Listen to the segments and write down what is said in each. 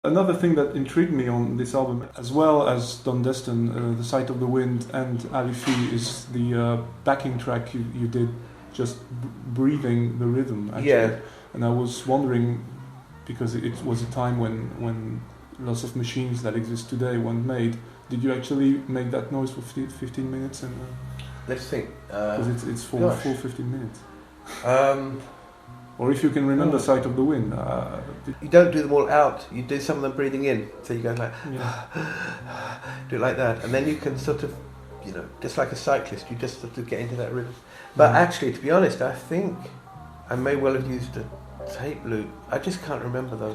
Another thing that intrigued me on this album, as well as Dondestan, The Sight of the Wind and Alfie, is the backing track you did, just breathing the rhythm, actually. Yeah. And I was wondering, because it was a time when lots of machines that exist today weren't made, did you actually make that noise for 15 minutes? And let's think. Because it's full 15 minutes. Or if you can remember Sight of the Wind. You don't do them all out, you do some of them breathing in. So you go like, do it like that. And then you can sort of, just like a cyclist, you just sort of get into that rhythm. But actually, to be honest, I think I may well have used a tape loop. I just can't remember though.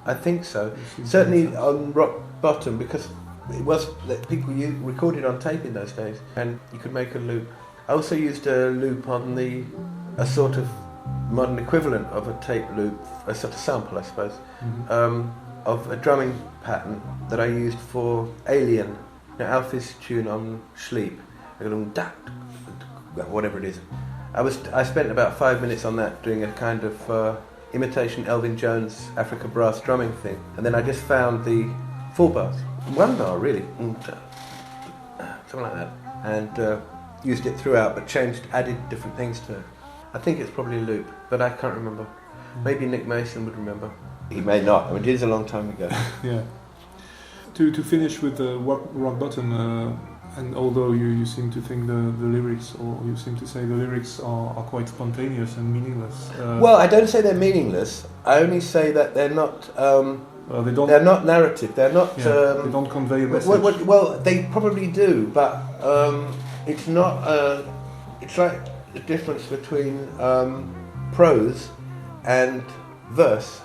I think so. Certainly on Rock Bottom, because it was that people recorded on tape in those days, and you could make a loop. I also used a loop on a sort of modern equivalent of a tape loop, a sort of sample, I suppose, of a drumming pattern that I used for Alien, Alfie's tune on Sleep, whatever it is. I spent about 5 minutes on that doing a kind of imitation Elvin Jones Africa brass drumming thing, and then I just found the 4 bars, 1 bar really, something like that, and used it throughout, but added different things to it. I think it's probably a loop, but I can't remember. Maybe Nick Mason would remember. He may not. I mean, it is a long time ago. Yeah. To finish with Rock Bottom, and although you seem to think the lyrics, or you seem to say the lyrics are quite spontaneous and meaningless. Well, I don't say they're meaningless. I only say that they're not. They're not narrative. They're not. They don't convey a message. Well, they probably do, but it's not. It's like the difference between prose and verse.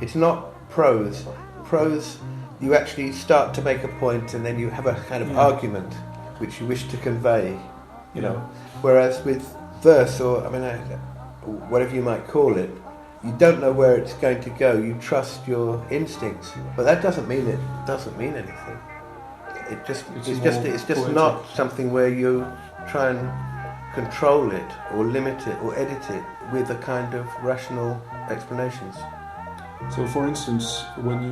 It's not prose. Prose, you actually start to make a point and then you have a kind of argument which you wish to convey, you know. Whereas with verse, or whatever you might call it, you don't know where it's going to go. You trust your instincts, but that doesn't mean anything. It's just not something where you try and control it or limit it or edit it with a kind of rational explanations. So, for instance, when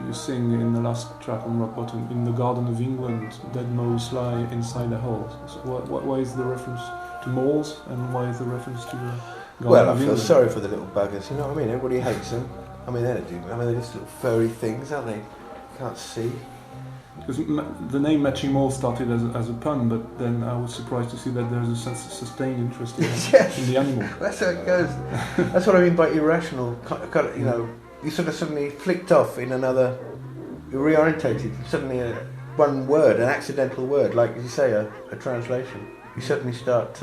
you sing in the last track on Rock Bottom, in the Garden of England, dead moles lie inside a hole. So why is the reference to moles, and why is the reference to the Garden of England? I feel sorry for the little buggers, you know what I mean? Everybody hates them. I mean, they're just little furry things, aren't they? Can't see. Because the name Matching Mole started as a pun, but then I was surprised to see that there's a sustained interest in the animal. That's how it goes. That's what I mean by irrational. You know, you sort of suddenly flicked off in another, you're reorientated, suddenly one word, an accidental word, like you say, a translation. You suddenly start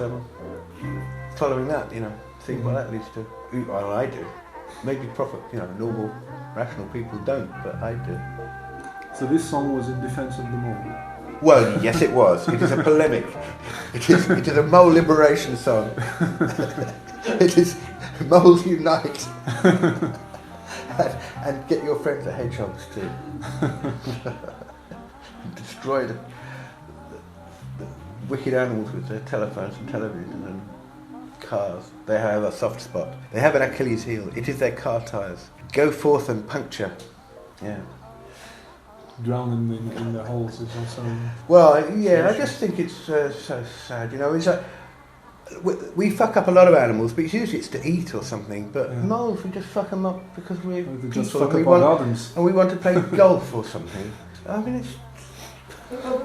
following that, you know, seeing what that leads to. Well, I do. Maybe proper, normal, rational people don't, but I do. So this song was in defence of the mole? Well, yes it was. It is a polemic. It is a mole liberation song. It is moles unite. and get your friends the hedgehogs too. Destroy the wicked animals with their telephones and television and cars. They have a soft spot. They have an Achilles heel. It is their car tyres. Go forth and puncture. Yeah. Drown in the holes is also... Well, yeah, I just think it's so sad, It's we fuck up a lot of animals, but usually it's to eat or something. But moles, we just fuck them up because we're people, just fuck up our gardens. And we want to play golf or something. I mean, it's... It's a little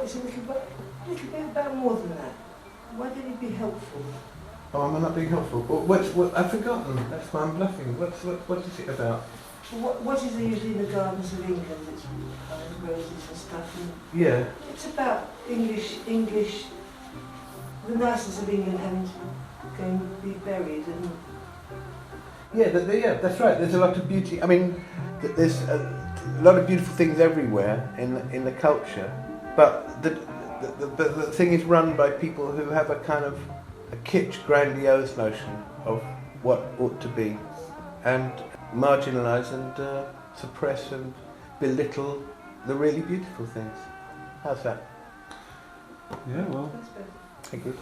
bit about more than that. Why did it be helpful? Oh, am I not being helpful? What I've forgotten. That's why I'm bluffing. What is it about? What is there usually in the gardens of England? It's roses and stuff. And yeah. It's about English, the niceness of England having to go and be buried and... Yeah, that's right. There's a lot of beauty. I mean, there's a lot of beautiful things everywhere in the culture, but the thing is run by people who have a kind of a kitsch, grandiose notion of what ought to be, and marginalise and suppress and belittle the really beautiful things. How's that? Yeah, well... That's better. Thank you.